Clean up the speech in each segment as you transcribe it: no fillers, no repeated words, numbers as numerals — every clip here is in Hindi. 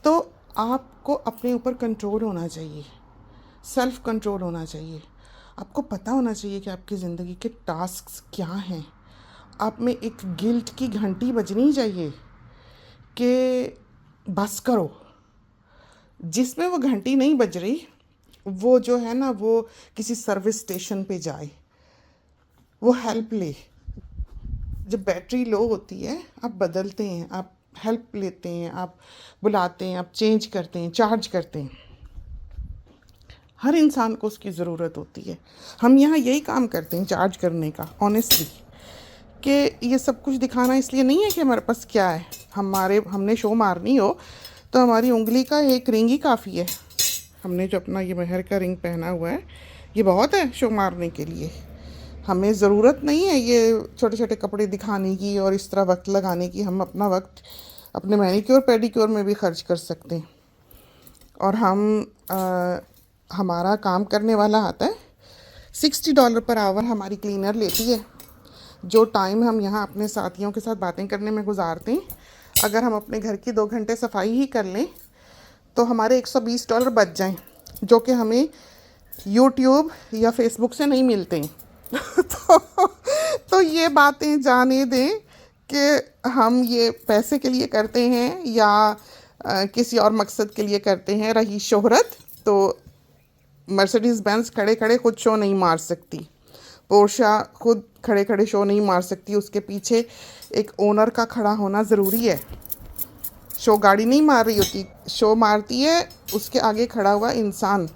तो आपको अपने ऊपर कंट्रोल होना चाहिए, सेल्फ कंट्रोल होना चाहिए। आपको पता होना चाहिए कि आपकी ज़िंदगी के टास्क्स क्या हैं। आप में एक गिल्ट की घंटी बजनी चाहिए कि बस करो। जिसमें वो घंटी नहीं बज रही, वो जो है ना, वो किसी सर्विस स्टेशन पे जाए, वो हेल्प ले। जब बैटरी लो होती है, आप बदलते हैं, आप हेल्प लेते हैं, आप बुलाते हैं, आप चेंज करते हैं, चार्ज करते हैं। हर इंसान को उसकी ज़रूरत होती है। हम यहाँ यही काम करते हैं, चार्ज करने का, ऑनेस्टली। कि ये सब कुछ दिखाना इसलिए नहीं है कि हमारे पास क्या है। हमने शो मारनी हो तो हमारी उंगली का एक रिंग ही काफ़ी है। हमने जो अपना ये मेहर का रिंग पहना हुआ है, ये बहुत है शो मारने के लिए। हमें ज़रूरत नहीं है ये छोटे छोटे कपड़े दिखाने की और इस तरह वक्त लगाने की। हम अपना वक्त अपने मैनिक्योर पेडिक्योर में भी खर्च कर सकते हैं। और हमारा काम करने वाला आता है, $60 पर आवर हमारी क्लीनर लेती है। जो टाइम हम यहाँ अपने साथियों के साथ बातें करने में गुजारते हैं, अगर हम अपने घर की 2 घंटे सफाई ही कर लें तो हमारे $120 बच जाएं, जो कि हमें यूट्यूब या फेसबुक से नहीं मिलते हैं। तो ये बातें जाने दें कि हम ये पैसे के लिए करते हैं या किसी और मकसद के लिए करते हैं। रही शोहरत, तो मर्सिडीज़ बेंज खड़े खड़े खुद शो नहीं मार सकती, पोर्शा खुद खड़े खड़े शो नहीं मार सकती, उसके पीछे एक ओनर का खड़ा होना ज़रूरी है। शो गाड़ी नहीं मार रही होती, शो मारती है उसके आगे खड़ा हुआ इंसान।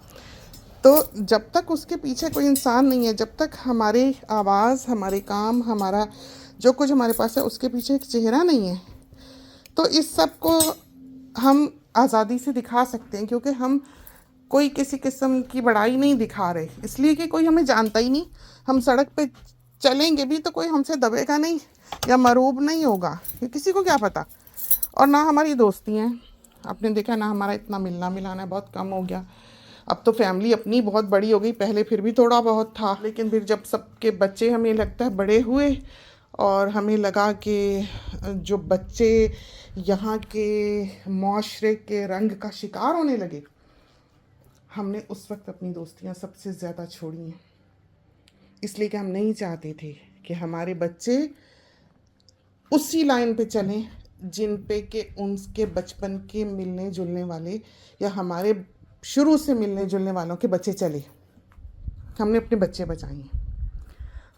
तो जब तक उसके पीछे कोई इंसान नहीं है, जब तक हमारी आवाज़, हमारे काम, हमारा जो कुछ हमारे पास है उसके पीछे एक चेहरा नहीं है, तो इस सब को हम आज़ादी से दिखा सकते हैं। क्योंकि हम कोई किसी किस्म की बड़ाई नहीं दिखा रहे, इसलिए कि कोई हमें जानता ही नहीं। हम सड़क पे चलेंगे भी तो कोई हमसे दबेगा नहीं या मरूब नहीं होगा, ये किसी को क्या पता। और ना हमारी दोस्ती हैं, आपने देखा ना, हमारा इतना मिलना मिलाना बहुत कम हो गया। अब तो फैमिली अपनी बहुत बड़ी हो गई, पहले फिर भी थोड़ा बहुत था, लेकिन फिर जब सबके बच्चे हमें लगता है बड़े हुए और हमें लगा कि जो बच्चे यहाँ के माशरे के रंग का शिकार होने लगे, हमने उस वक्त अपनी दोस्तियाँ सबसे ज़्यादा छोड़ी हैं। इसलिए कि हम नहीं चाहते थे कि हमारे बच्चे उसी लाइन पे चलें जिन पे के उनके बचपन के मिलने जुलने वाले या हमारे शुरू से मिलने जुलने वालों के बच्चे चले। हमने अपने बच्चे बचाए हैं।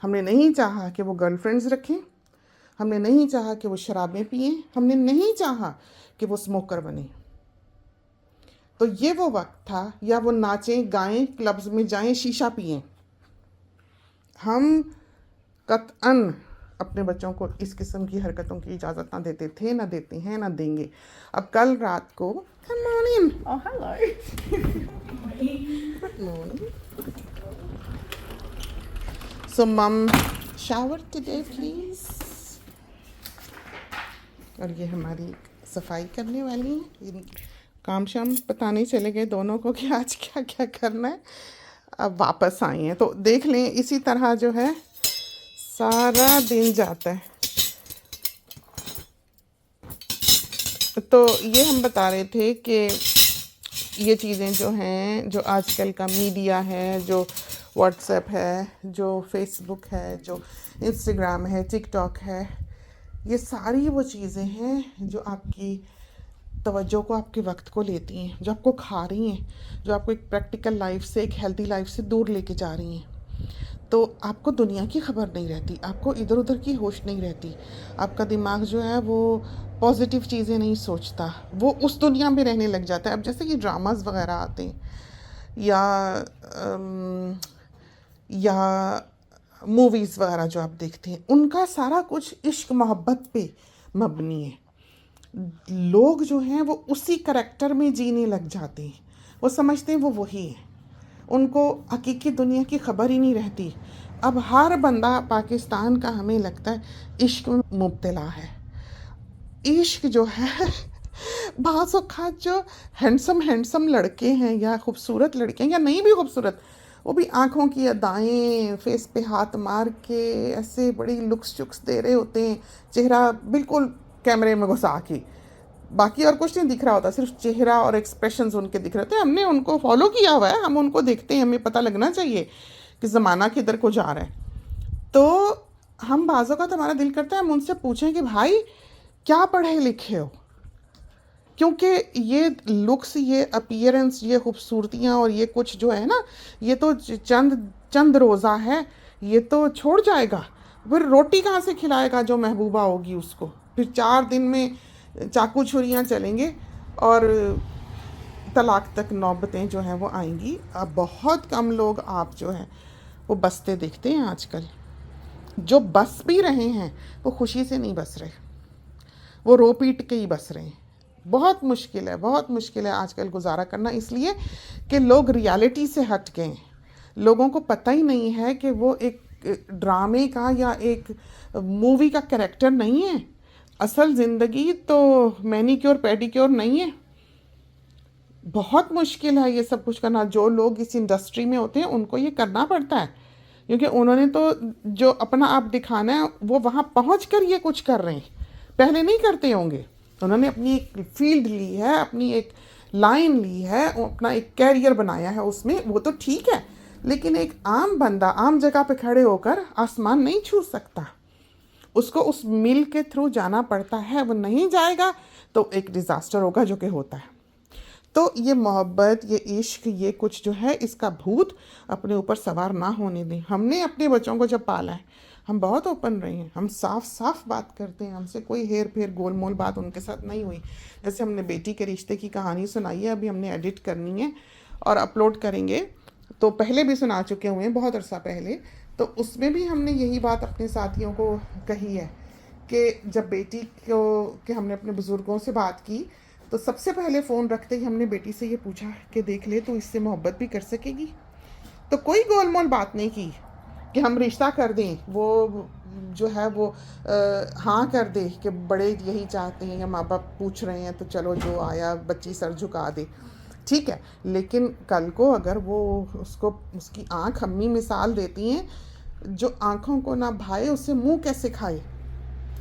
हमने नहीं चाहा कि वो गर्लफ्रेंड्स रखें, हमने नहीं चाहा कि वो शराबें पिएं, हमने नहीं चाहा कि वो स्मोकर बने। तो ये वो वक्त था, या वो नाचें गाएं, क्लब्स में जाएं, शीशा पिएं। हम कतअन अपने बच्चों को इस किस्म की हरकतों की इजाज़त ना देते थे, ना देते हैं, ना देंगे। अब कल रात को good morning, Oh, hello. Good morning. So mum shower today please. और ये हमारी सफाई करने वाली है। काम शाम पता नहीं चले गए दोनों को कि आज क्या क्या करना है। अब वापस आई हैं तो देख लें, इसी तरह जो है सारा दिन जाता है। तो ये हम बता रहे थे कि ये चीज़ें जो हैं, जो आजकल का मीडिया है, जो व्हाट्सएप है, जो फेसबुक है, जो इंस्टाग्राम है, टिकटॉक है, ये सारी वो चीज़ें हैं जो आपकी तवज्जो को, आपके वक्त को लेती हैं, जो आपको खा रही हैं, जो आपको एक प्रैक्टिकल लाइफ से, एक हेल्दी लाइफ से दूर लेके जा रही हैं। तो आपको दुनिया की खबर नहीं रहती, आपको इधर उधर की होश नहीं रहती। आपका दिमाग जो है वो पॉजिटिव चीज़ें नहीं सोचता, वो उस दुनिया में रहने लग जाता है। अब जैसे कि ड्रामास वगैरह आते हैं या मूवीज़ वगैरह जो आप देखते हैं, उनका सारा कुछ इश्क मोहब्बत पे मबनी है। लोग जो हैं वो उसी करैक्टर में जीने लग जाते हैं, वो समझते हैं वो वही है, उनको हकीकी दुनिया की खबर ही नहीं रहती। अब हर बंदा पाकिस्तान का हमें लगता है इश्क में मुब्तला है। इश्क जो है बाज़ औक़ात जो हैंडसम लड़के हैं या खूबसूरत लड़के हैं या नहीं भी खूबसूरत, वो भी आँखों की अदाएँ, फेस पे हाथ मार के ऐसे बड़ी लुक्स चुक्स दे रहे होते हैं, चेहरा बिल्कुल कैमरे में घुसा के, बाकी और कुछ नहीं दिख रहा होता, सिर्फ चेहरा और एक्सप्रेशंस उनके दिख रहे होते हैं। हमने उनको फॉलो किया हुआ है, हम उनको देखते हैं, हमें पता लगना चाहिए कि ज़माना किधर को जा रहा है। तो हम बाज़ों का, हमारा दिल करता है हम उनसे पूछें कि भाई क्या पढ़े लिखे हो, क्योंकि ये लुक्स, ये अपीयरेंस, ये खूबसूरतियाँ और ये कुछ जो है ना, ये तो चंद चंद रोज़ा है, ये तो छोड़ जाएगा। फिर रोटी कहाँ से खिलाएगा जो महबूबा होगी उसको? फिर 4 दिन में चाकू छुरियाँ चलेंगे और तलाक तक नौबतें जो हैं वो आएंगी। अब बहुत कम लोग आप जो हैं वो बसते देखते हैं आजकल। जो बस भी रहे हैं वो खुशी से नहीं बस रहे, वो रो पीट के ही बस रहे हैं। बहुत मुश्किल है, बहुत मुश्किल है आजकल गुजारा करना, इसलिए कि लोग रियलिटी से हट गए हैं। लोगों को पता ही नहीं है कि वो एक ड्रामे का या एक मूवी का कैरेक्टर नहीं है। असल ज़िंदगी तो मैनीक्योर पेडिक्योर नहीं है। बहुत मुश्किल है ये सब कुछ करना। जो लोग इस इंडस्ट्री में होते हैं उनको ये करना पड़ता है, क्योंकि उन्होंने तो जो अपना आप दिखाना है वो वहाँ पहुँच कर ये कुछ कर रहे हैं, पहले नहीं करते होंगे। उन्होंने अपनी एक फील्ड ली है, अपनी एक लाइन ली है, अपना एक कैरियर बनाया है उसमें, वो तो ठीक है। लेकिन एक आम बंदा आम जगह पे खड़े होकर आसमान नहीं छू सकता, उसको उस मिल के थ्रू जाना पड़ता है। वो नहीं जाएगा तो एक डिज़ास्टर होगा, जो कि होता है। तो ये मोहब्बत, ये इश्क, ये कुछ जो है, इसका भूत अपने ऊपर सवार ना होने दें। हमने अपने बच्चों को जब पाला है, हम बहुत ओपन रहे हैं, हम साफ साफ बात करते हैं, हमसे कोई हेर फेर गोल मोल बात उनके साथ नहीं हुई। जैसे हमने बेटी के रिश्ते की कहानी सुनाई है, अभी हमने एडिट करनी है और अपलोड करेंगे, तो पहले भी सुना चुके हुए हैं बहुत अरसा पहले। तो उसमें भी हमने यही बात अपने साथियों को कही है कि जब बेटी को कि हमने अपने बुज़ुर्गों से बात की, तो सबसे पहले फ़ोन रखते ही हमने बेटी से ये पूछा कि देख ले, तो इससे मोहब्बत भी कर सकेगी। तो कोई गोल मोल बात नहीं की कि हम रिश्ता कर दें। वो जो है वो हाँ कर दे कि बड़े यही चाहते हैं या माँ बाप पूछ रहे हैं, तो चलो जो आया बच्ची सर झुका दे, ठीक है। लेकिन कल को अगर वो उसको, उसकी आँख अम्मी मिसाल देती हैं, जो आँखों को ना भाए उससे मुँह कैसे खाए,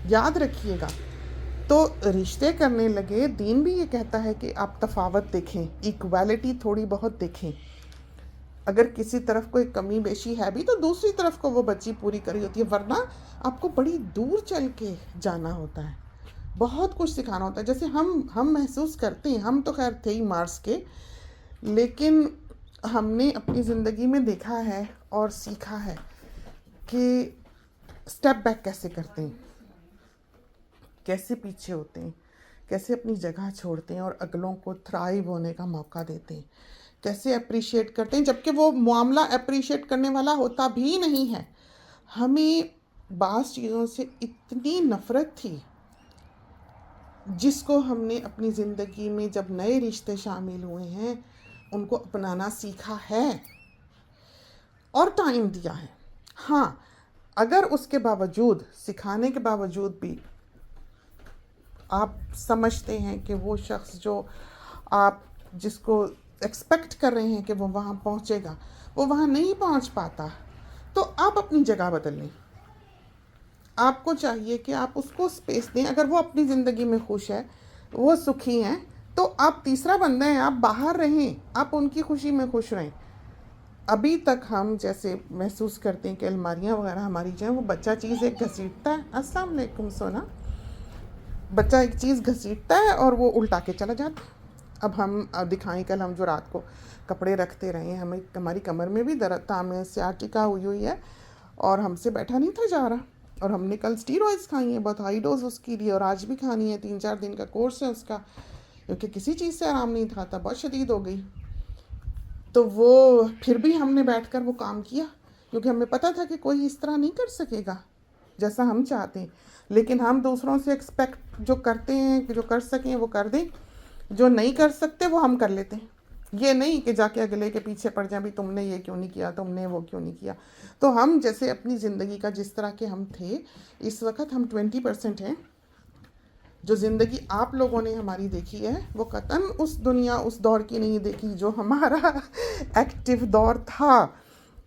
याद रखिएगा। तो रिश्ते करने लगे, दीन भी ये कहता है कि आप तफावत देखें, इक्वालिटी थोड़ी बहुत देखें। अगर किसी तरफ कोई कमी बेशी है भी तो दूसरी तरफ को वो बच्ची पूरी करी होती है, वरना आपको बड़ी दूर चल के जाना होता है, बहुत कुछ सिखाना होता है। जैसे हम महसूस करते हैं, हम तो खैर थे ही मार्स के, लेकिन हमने अपनी ज़िंदगी में देखा है और सीखा है कि स्टेप बैक कैसे करते हैं, कैसे पीछे होते हैं, कैसे अपनी जगह छोड़ते हैं और अगलों को थ्राइव होने का मौका देते हैं, कैसे अप्रिशिएट करते हैं, जबकि वो मामला अप्रिशिएट करने वाला होता भी नहीं है। हमें बाज़ चीज़ों से इतनी नफ़रत थी जिसको हमने अपनी ज़िंदगी में जब नए रिश्ते शामिल हुए हैं उनको अपनाना सीखा है और टाइम दिया है। हाँ, अगर उसके बावजूद, सिखाने के बावजूद भी आप समझते हैं कि वो शख्स जो आप जिसको एक्सपेक्ट कर रहे हैं कि वो वहाँ पहुँचेगा, वो वहाँ नहीं पहुँच पाता, तो आप अपनी जगह बदल लें। आपको चाहिए कि आप उसको स्पेस दें। अगर वो अपनी ज़िंदगी में खुश है, वो सुखी हैं, तो आप तीसरा बंदा हैं, आप बाहर रहें, आप उनकी खुशी में खुश रहें। अभी तक हम जैसे महसूस करते हैं कि अलमारियाँ वगैरह हमारी जो हैं, वो बच्चा चीज़ एक घसीटता है, अस्सलाम वालेकुम सोना, बच्चा एक चीज़ घसीटता है और वो उल्टा के चला जाता है। अब हम दिखाएं, कल हम जो रात को कपड़े रखते रहे हैं, हमें हमारी कमर में भी दर्द था, हमें सियाटिका हुई है और हमसे बैठा नहीं था जा रहा, और हमने कल स्टीरॉइड्स खाई हैं, बहुत हाई डोज उसकी ली, और आज भी खानी है, 3-4 दिन का कोर्स है उसका, क्योंकि किसी चीज़ से आराम नहीं था, बहुत शदीद हो गई। तो वो फिर भी हमने बैठकर वो काम किया, क्योंकि हमें पता था कि कोई इस तरह नहीं कर सकेगा जैसा हम चाहते हैं। लेकिन हम दूसरों से एक्सपेक्ट जो करते हैं कि जो कर सकें वो कर दें, जो नहीं कर सकते वो हम कर लेते हैं। ये नहीं कि जाके अगले के पीछे पड़ जाए, भी तुमने ये क्यों नहीं किया, तुमने वो क्यों नहीं किया। तो हम जैसे अपनी ज़िंदगी का जिस तरह के हम थे, इस वक्त हम 20% हैं। जो ज़िंदगी आप लोगों ने हमारी देखी है वो कतन उस दुनिया, उस दौर की नहीं देखी जो हमारा एक्टिव दौर था।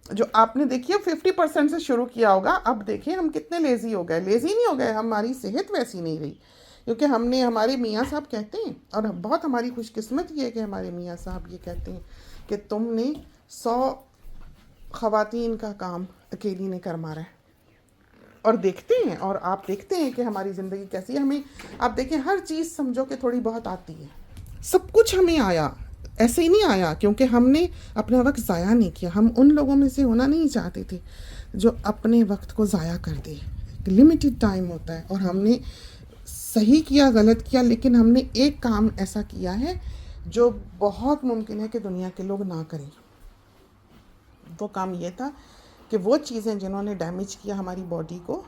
जो आपने देखी है 50% से शुरू किया होगा, अब देखिए हम कितने लेज़ी हो गए। लेज़ी नहीं हो गए, हमारी सेहत वैसी नहीं रही, क्योंकि हमने, हमारे मियाँ साहब कहते हैं, और बहुत हमारी खुशकिस्मती है कि हमारे मियाँ साहब ये कहते हैं कि तुमने 100 ख़वातीन का काम अकेली ने कर मारा है। और देखते हैं, और आप देखते हैं कि हमारी ज़िंदगी कैसी है। हमें, आप देखें, हर चीज़ समझो कि थोड़ी बहुत आती है। सब कुछ हमें आया, ऐसे ही नहीं आया क्योंकि हमने अपना वक्त ज़ाया नहीं किया। हम उन लोगों में से होना नहीं चाहते थे जो अपने वक्त को ज़ाया कर दे। एक लिमिटेड टाइम होता है, और हमने सही किया गलत किया, लेकिन हमने एक काम ऐसा किया है जो बहुत मुमकिन है कि दुनिया के लोग ना करें। वो काम ये था कि वो चीज़ें जिन्होंने डैमेज किया हमारी बॉडी को,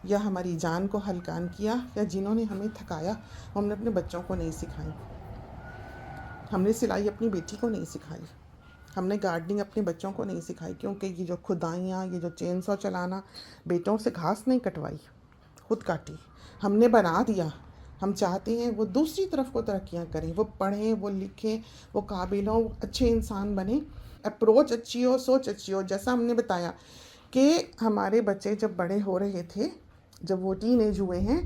या हमारी जान को हलकान किया, या जिन्होंने हमें थकाया, हमने अपने बच्चों को नहीं सिखाई। हमने सिलाई अपनी बेटी को नहीं सिखाई, हमने गार्डनिंग अपने बच्चों को नहीं सिखाई, क्योंकि ये जो खुदाइयाँ, ये जो चेन सॉ चलाना, बेटों से घास नहीं कटवाई, खुद काटी, हमने बना दिया। हम चाहते हैं वो दूसरी तरफ को तरक्कियाँ करें, वो पढ़ें, वो लिखें, वो काबिल हों, अच्छे इंसान बने, अप्रोच अच्छी हो, सोच अच्छी हो। जैसा हमने बताया कि हमारे बच्चे जब बड़े हो रहे थे, जब वो टीनेज हुए हैं,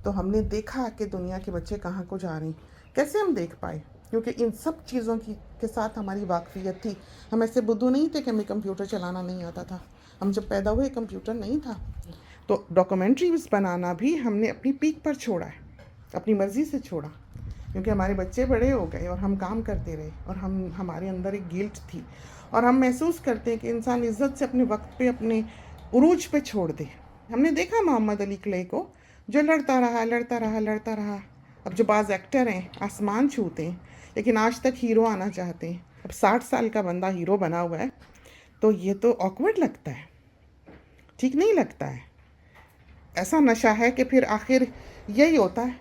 तो हमने देखा कि दुनिया के बच्चे कहाँ को जा रहे हैं। कैसे हम देख पाए? क्योंकि इन सब चीज़ों की के साथ हमारी वाकफियत थी। हम ऐसे बुद्धू नहीं थे कि हमें कंप्यूटर चलाना नहीं आता था। हम जब पैदा हुए कंप्यूटर नहीं था। तो डॉक्यूमेंट्रीज बनाना भी हमने अपनी पीक पर छोड़ा है, अपनी मर्ज़ी से छोड़ा, क्योंकि हमारे बच्चे बड़े हो गए और हम काम करते रहे, और हमारे अंदर एक गिल्ट थी, और हम महसूस करते हैं कि इंसान इज़्ज़त से अपने वक्त पे, अपने उरूज पे छोड़ दे। हमने देखा मोहम्मद अली क्ले को, जो लड़ता रहा लड़ता रहा लड़ता रहा। अब जो बाज़ एक्टर हैं आसमान छूते हैं, लेकिन आज तक हीरो आना चाहते हैं। अब 60 साल का बंदा हीरो बना हुआ है, तो ये तो ऑकवर्ड लगता है, ठीक नहीं लगता है। ऐसा नशा है कि फिर आखिर यही होता है,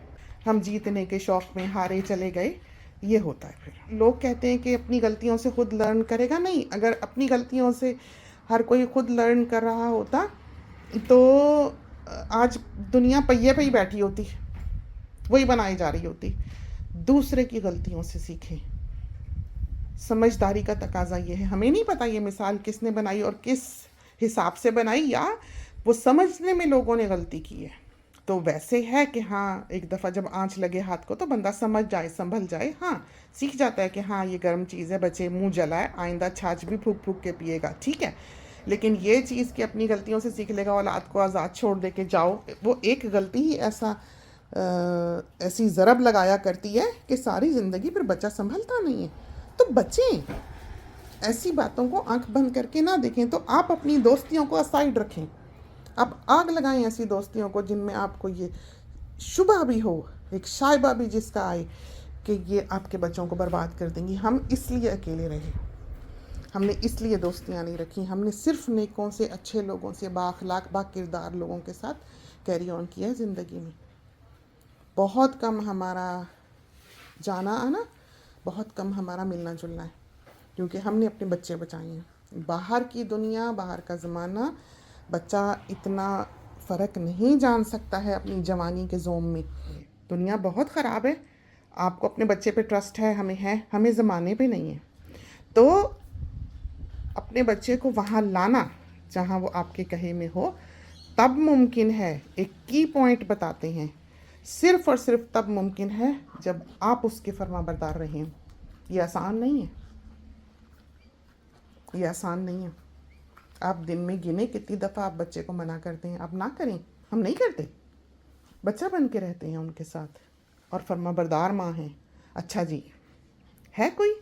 हम जीतने के शौक़ में हारे चले गए, ये होता है। फिर लोग कहते हैं कि अपनी गलतियों से खुद लर्न करेगा। नहीं, अगर अपनी गलतियों से हर कोई खुद लर्न कर रहा होता तो आज दुनिया पहिए पे ही बैठी होती, वही बनाई जा रही होती। दूसरे की गलतियों से सीखें। समझदारी का तकाजा ये है। हमें नहीं पता ये मिसाल किसने बनाई और किस हिसाब से बनाई, या वो समझने में लोगों ने गलती की है। तो वैसे है कि हाँ, एक दफ़ा जब आँच लगे हाथ को तो बंदा समझ जाए, संभल जाए, हाँ, सीख जाता है कि हाँ ये गर्म चीज़ है, बचे मुंह जलाए, आइंदा छाछ भी फूक फूक के पिएगा, ठीक है। लेकिन ये चीज़ कि अपनी गलतियों से सीख लेगा, औलाद को आज़ाद छोड़ दे के जाओ, वो एक गलती ही ऐसी ज़रब लगाया करती है कि सारी ज़िंदगी फिर बच्चा संभलता नहीं है। तो बचें, ऐसी बातों को आंख बंद करके ना देखें। तो आप अपनी दोस्तियों को असाइड रखें, आप आग लगाएं ऐसी दोस्तियों को जिनमें आपको ये शुबा भी हो, एक शायबा भी जिसका आए कि ये आपके बच्चों को बर्बाद कर देंगी। हम इसलिए अकेले रहे, हमने इसलिए दोस्तियाँ नहीं रखी, हमने सिर्फ नेकों से, अच्छे लोगों से, बाअखलाक बाकिरदार लोगों के साथ कैरी ऑन किया है ज़िंदगी में। बहुत कम हमारा जाना आना, बहुत कम हमारा मिलना जुलना है, क्योंकि हमने अपने बच्चे बचाए हैं। बाहर की दुनिया, बाहर का ज़माना, बच्चा इतना फ़र्क नहीं जान सकता है अपनी जवानी के जोम में। दुनिया बहुत ख़राब है। आपको अपने बच्चे पे ट्रस्ट है, हमें ज़माने पे नहीं है। तो अपने बच्चे को वहाँ लाना जहाँ वो आपके कहे में हो, तब मुमकिन है। एक की पॉइंट बताते हैं, सिर्फ़ और सिर्फ तब मुमकिन है जब आप उसके फरमाबरदार रहें। ये आसान नहीं है, ये आसान नहीं है। आप दिन में गिने कितनी दफ़ा आप बच्चे को मना करते हैं, आप ना करें। हम नहीं करते, बच्चा बन के रहते हैं उनके साथ, और फरमाबरदार माँ हैं। अच्छा जी, है कोई?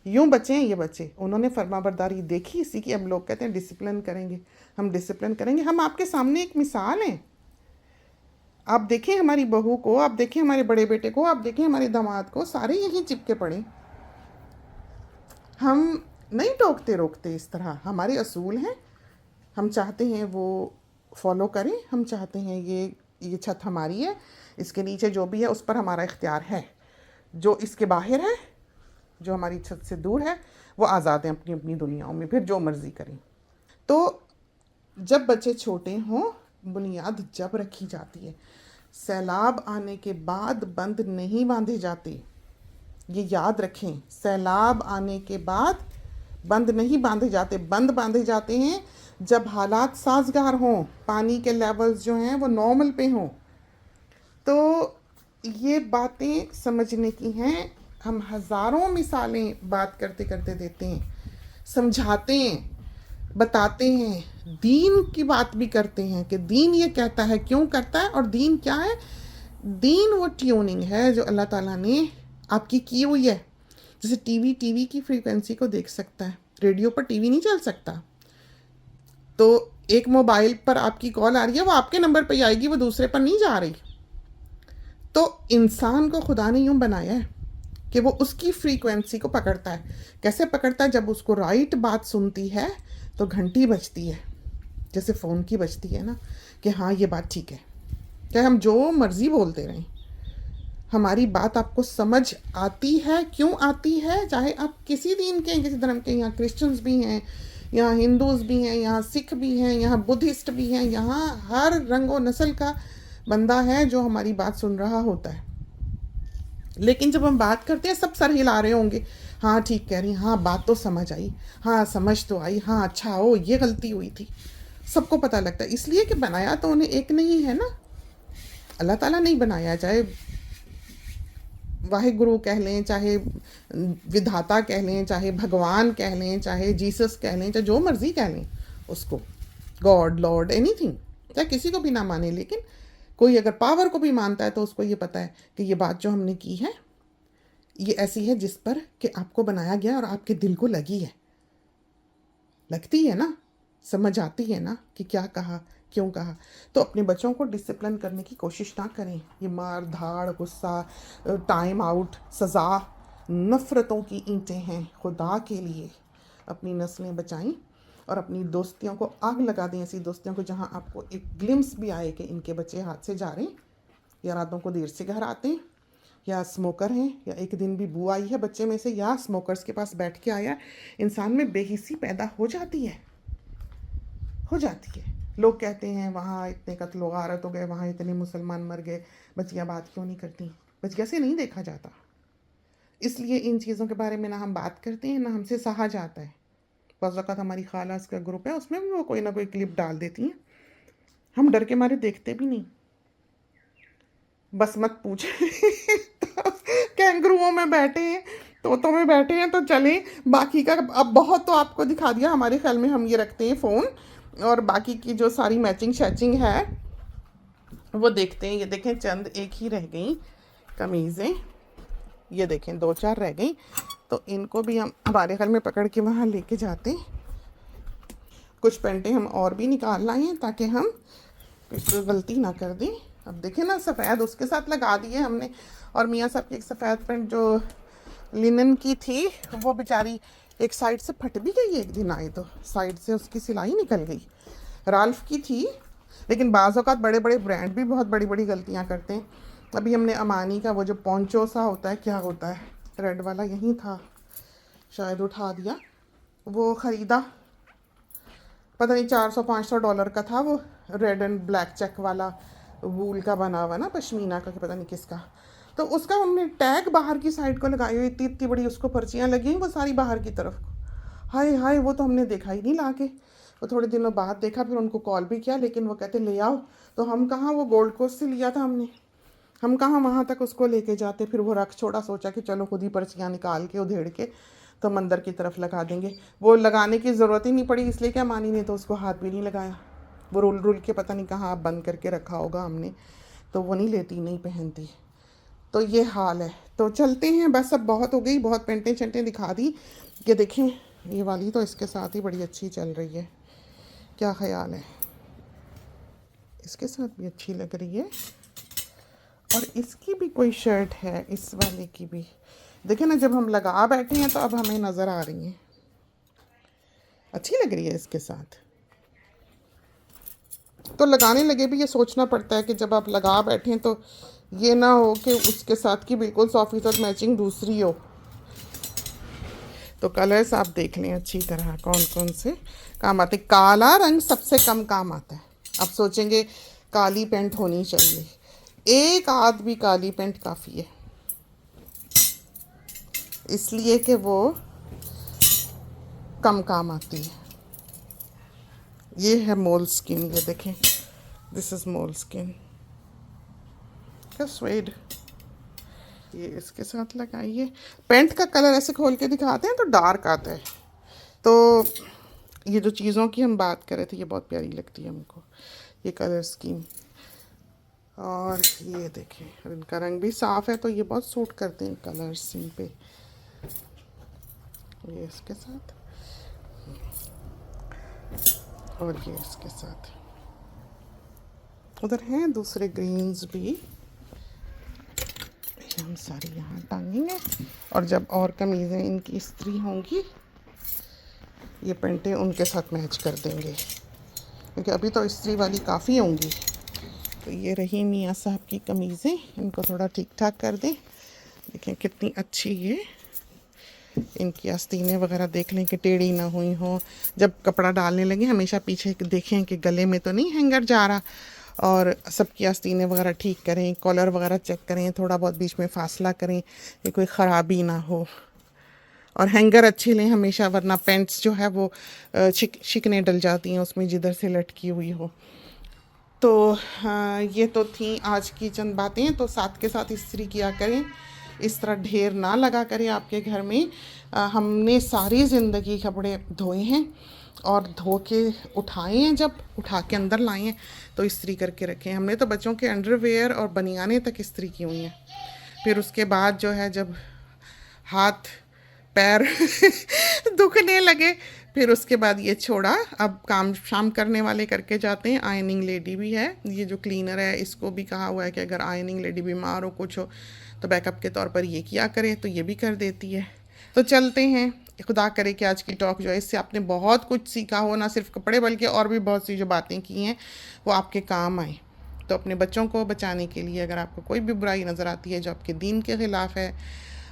यूँ बच्चे हैं ये बच्चे, उन्होंने फरमाबरदारी देखी, इसी की हम लोग कहते हैं डिसिप्लिन करेंगे, हम डिसिप्लिन करेंगे। हम आपके सामने एक मिसाल हैं। आप देखें हमारी बहू को, आप देखें हमारे बड़े बेटे को, आप देखें हमारे दामाद को, सारे यहीं चिपके पड़े। हम नहीं टोकते रोकते इस तरह, हमारे असूल हैं, हम चाहते हैं वो फॉलो करें। हम चाहते हैं ये छत हमारी है, इसके नीचे जो भी है उस पर हमारा इख्तियार है। जो इसके बाहर है, जो हमारी छत से दूर है, वो आज़ाद हैं अपनी अपनी दुनियाओं में, फिर जो मर्ज़ी करें। तो जब बच्चे छोटे हों, बुनियाद जब रखी जाती है, सैलाब आने के बाद बंद नहीं बांधे जाते। ये याद रखें, सैलाब आने के बाद बंद नहीं बांधे जाते। बंद बांधे जाते हैं जब हालात साजगार हों, पानी के लेवल्स जो हैं वो नॉर्मल पे हों, तो ये बातें समझने की हैं। हम हज़ारों मिसालें बात करते करते देते हैं, समझाते हैं, बताते हैं, दीन की बात भी करते हैं कि दीन ये कहता है, क्यों करता है, और दीन क्या है। दीन वो ट्यूनिंग है जो अल्लाह ताला ने आपकी की हुई है। जैसे टीवी की फ्रीक्वेंसी को देख सकता है, रेडियो पर टीवी नहीं चल सकता। तो एक मोबाइल पर आपकी कॉल आ रही है, वो आपके नंबर पर ही आएगी, वो दूसरे पर नहीं जा रही। तो इंसान को खुदा ने यूं बनाया है कि वो उसकी फ्रीक्वेंसी को पकड़ता है। कैसे पकड़ता है? जब उसको राइट बात सुनती है तो घंटी बजती है, जैसे फ़ोन की बजती है ना, कि हाँ ये बात ठीक है। चाहे हम जो मर्ज़ी बोलते रहें, हमारी बात आपको समझ आती है। क्यों आती है? चाहे आप किसी दीन के, किसी धर्म के, यहाँ क्रिश्चियंस भी हैं, यहाँ हिंदूज़ भी हैं, यहाँ सिख भी हैं, यहाँ बुद्धिस्ट भी हैं, यहाँ हर रंग और नस्ल का बंदा है जो हमारी बात सुन रहा होता है। लेकिन जब हम बात करते हैं सब सर हिला रहे होंगे, हाँ ठीक कह रही, हाँ बात तो समझ आई, हाँ समझ तो आई, हाँ अच्छा ओ ये गलती हुई थी। सबको पता लगता है, इसलिए कि बनाया तो उन्हें एक नहीं है ना, अल्लाह ताला नहीं बनाया। चाहे वाहिगुरु कह लें, चाहे विधाता कह लें, चाहे भगवान कह लें, चाहे जीसस कह लें, चाहे जो मर्ज़ी कह लें उसको, गॉड, लॉर्ड, एनीथिंग, चाहे किसी को भी ना माने, लेकिन कोई अगर पावर को भी मानता है तो उसको ये पता है कि ये बात जो हमने की है ये ऐसी है जिस पर कि आपको बनाया गया और आपके दिल को लगी है। लगती है ना, समझ आती है ना कि क्या कहा, क्यों कहा। तो अपने बच्चों को डिसिप्लिन करने की कोशिश ना करें। ये मार धाड़, गुस्सा, टाइम आउट, सज़ा, नफ़रतों की ईंटें हैं। खुदा के लिए अपनी नस्लें बचाएं और अपनी दोस्तियों को आग लगा दें, ऐसी दोस्तियों को जहां आपको एक ग्लिम्स भी आए कि इनके बच्चे हाथ से जा रहे हैं, या रातों को देर से घर आते हैं, या स्मोकर हैं, या एक दिन भी बू आई है बच्चे में से, या स्मोकर्स के पास बैठ के आया। इंसान में बेहिसी पैदा हो जाती है, हो जाती है। लोग कहते हैं वहाँ इतने कत्ल गारत हो गए, वहाँ इतने मुसलमान मर गए, बच्चियाँ बात क्यों नहीं करती? बच्चियाँ से नहीं देखा जाता, इसलिए इन चीज़ों के बारे में ना हम बात करते हैं, ना हमसे सहा जाता है। बस वक़्त हमारी खालास का ग्रुप है, उसमें भी वो कोई ना कोई क्लिप डाल देती हैं, हम डर के मारे देखते भी नहीं। बस मत पूछे तो कैंगरुओं में बैठे हैं, तोतों में बैठे हैं, तो चलें। बाकी का अब बहुत तो आपको दिखा दिया। हमारे ख्याल में हम ये रखते हैं फ़ोन, और बाकी की जो सारी मैचिंग शैचिंग है वो देखते हैं। ये देखें चंद एक ही रह गई कमीज़ें, ये देखें 2-4 रह गई, तो इनको भी हम हमारे ख्याल में पकड़ के वहाँ लेके जाते हैं। कुछ पेंटें हम और भी निकाल लाए हैं ताकि हम कोई गलती ना कर दें। अब देखें ना, सफ़ेद उसके साथ लगा दिए हमने, और मियाँ साहब की एक सफ़ेद पेंट जो लिनन की थी वो बेचारी एक साइड से फट भी गई। एक दिन आई तो साइड से उसकी सिलाई निकल गई। राल्फ की थी, लेकिन बाज़ औक़ात बड़े बड़े ब्रांड भी बहुत बड़ी बड़ी गलतियाँ करते हैं। अभी हमने अमानी का वो जो पोंचो सा होता है, क्या होता है, रेड वाला यहीं था, शायद उठा दिया, वो ख़रीदा, पता नहीं $400-500 का था वो, रेड एंड ब्लैक चेक वाला, वूल का बना हुआ ना, पश्मीना का, पता नहीं किसका। तो उसका हमने टैग बाहर की साइड को लगाई हुई, इतनी इतनी बड़ी उसको पर्चियाँ लगी हुई, वो सारी बाहर की तरफ को। हाय हाय, वो तो हमने देखा ही नहीं ला के। वो थोड़े दिनों बाद देखा, फिर उनको कॉल भी किया, लेकिन वो कहते ले आओ। तो हम कहाँ, वो गोल्ड कोस्ट से लिया था हमने, हम कहाँ वहाँ तक उसको लेके जाते। फिर वो रख छोड़ा, सोचा कि चलो खुद ही पर्चियाँ निकाल के उधेड़ के तो मंदिर की तरफ लगा देंगे। वो लगाने की ज़रूरत ही नहीं पड़ी, इसलिए क्या मानी ने तो उसको हाथ भी नहीं लगाया। वो रुल रुल के पता नहीं कहाँ बंद करके रखा होगा हमने, तो वो नहीं लेती, नहीं पहनती। तो ये हाल है। तो चलते हैं बस, अब बहुत हो गई, बहुत पेंटें शंटें दिखा दी कि देखें ये वाली तो इसके साथ ही बड़ी अच्छी चल रही है। क्या ख्याल है? इसके साथ भी अच्छी लग रही है, और इसकी भी कोई शर्ट है, इस वाले की भी। देखें ना, जब हम लगा बैठे हैं तो अब हमें नज़र आ रही हैं, अच्छी लग रही है इसके साथ। तो लगाने लगे भी ये सोचना पड़ता है कि जब आप लगा बैठे हैं तो ये ना हो कि उसके साथ की बिल्कुल 100% मैचिंग दूसरी हो। तो कलर्स आप देख लें अच्छी तरह कौन कौन से काम आते। काला रंग सबसे कम काम आता है। आप सोचेंगे काली पेंट होनी चाहिए, एक आध भी काली पेंट काफ़ी है, इसलिए कि वो कम काम आती है। ये है मोल स्किन, ये देखें, दिस इज़ मोल स्किन। का स्वेड, ये इसके साथ लगाइए। पेंट का कलर ऐसे खोल के दिखाते हैं तो डार्क आता है। तो ये जो चीज़ों की हम बात कर रहे थे, ये बहुत प्यारी लगती है हमको, ये कलर स्कीम। और ये देखें, इनका रंग भी साफ़ है तो ये बहुत सूट करते हैं कलर्स इन पे। ये इसके साथ और ये इसके साथ। उधर हैं दूसरे ग्रीन्स भी, ये हम सारी यहाँ टांगेंगे। और जब और कमीज़ें इनकी इस्त्री होंगी, ये पेंटें उनके साथ मैच कर देंगे, क्योंकि अभी तो इस्त्री वाली काफ़ी होंगी। तो ये रही मियाँ साहब की कमीज़ें, इनको थोड़ा ठीक ठाक कर दें। देखें कितनी अच्छी ये इनकी आस्तीनें वगैरह, देख लें कि टेढ़ी ना हुई हो। जब कपड़ा डालने लगे हमेशा पीछे देखें कि गले में तो नहीं हैंगर जा रहा, और सबकी आस्तीनें वगैरह ठीक करें, कॉलर वगैरह चेक करें, थोड़ा बहुत बीच में फासला करें कि कोई ख़राबी ना हो। और हैंगर अच्छे लें हमेशा, वरना पेंट्स जो है वो शिकने डल जाती हैं उसमें जिधर से लटकी हुई हो। तो ये तो थी आज की चंद बातें। तो साथ के साथ इस्त्री किया करें, इस तरह ढेर ना लगा करें आपके घर में। हमने सारी ज़िंदगी कपड़े धोए हैं और धो के उठाए हैं, जब उठा के अंदर लाए हैं तो इस्त्री करके रखे हैं। हमने तो बच्चों के अंडरवेयर और बनियानें तक इस्त्री की हुई हैं। फिर उसके बाद जो है जब हाथ पैर दुखने लगे, फिर उसके बाद ये छोड़ा। अब काम शाम करने वाले करके जाते हैं। आयनिंग लेडी भी है, ये जो क्लीनर है इसको भी कहा हुआ है कि अगर आयनिंग लेडी बीमार हो कुछ हो तो बैकअप के तौर पर ये किया करे, तो ये भी कर देती है। तो चलते हैं। खुदा करे कि आज की टॉक जो है इससे आपने बहुत कुछ सीखा हो, ना सिर्फ कपड़े बल्कि और भी बहुत सी जो बातें की हैं वो आपके काम आए। तो अपने बच्चों को बचाने के लिए अगर आपको कोई भी बुराई नज़र आती है जो आपके दीन के ख़िलाफ़ है,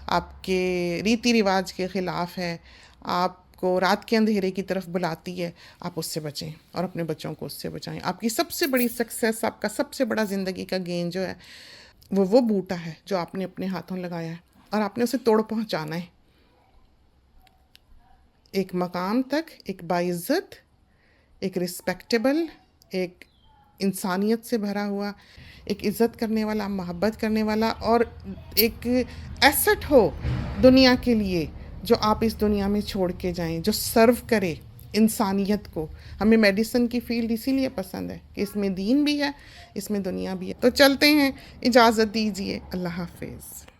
आपके रीति रिवाज के ख़िलाफ़ है, आपको रात के अंधेरे की तरफ बुलाती है, आप उससे बचें और अपने बच्चों को उससे बचाएं। आपकी सबसे बड़ी सक्सेस, आपका सबसे बड़ा ज़िंदगी का गेन जो है वो बूटा है जो आपने अपने हाथों लगाया है और आपने उसे तोड़ पहुंचाना है एक मकाम तक, एक बाइज़्ज़त, एक रिस्पेक्टेबल, एक इंसानियत से भरा हुआ, एक इज़्ज़त करने वाला, मोहब्बत करने वाला, और एक एसेट हो दुनिया के लिए जो आप इस दुनिया में छोड़ के जाएं, जो सर्व करे इंसानियत को। हमें मेडिसिन की फील्ड इसीलिए पसंद है कि इसमें दीन भी है, इसमें दुनिया भी है। तो चलते हैं, इजाज़त दीजिए, अल्लाह हाफिज़।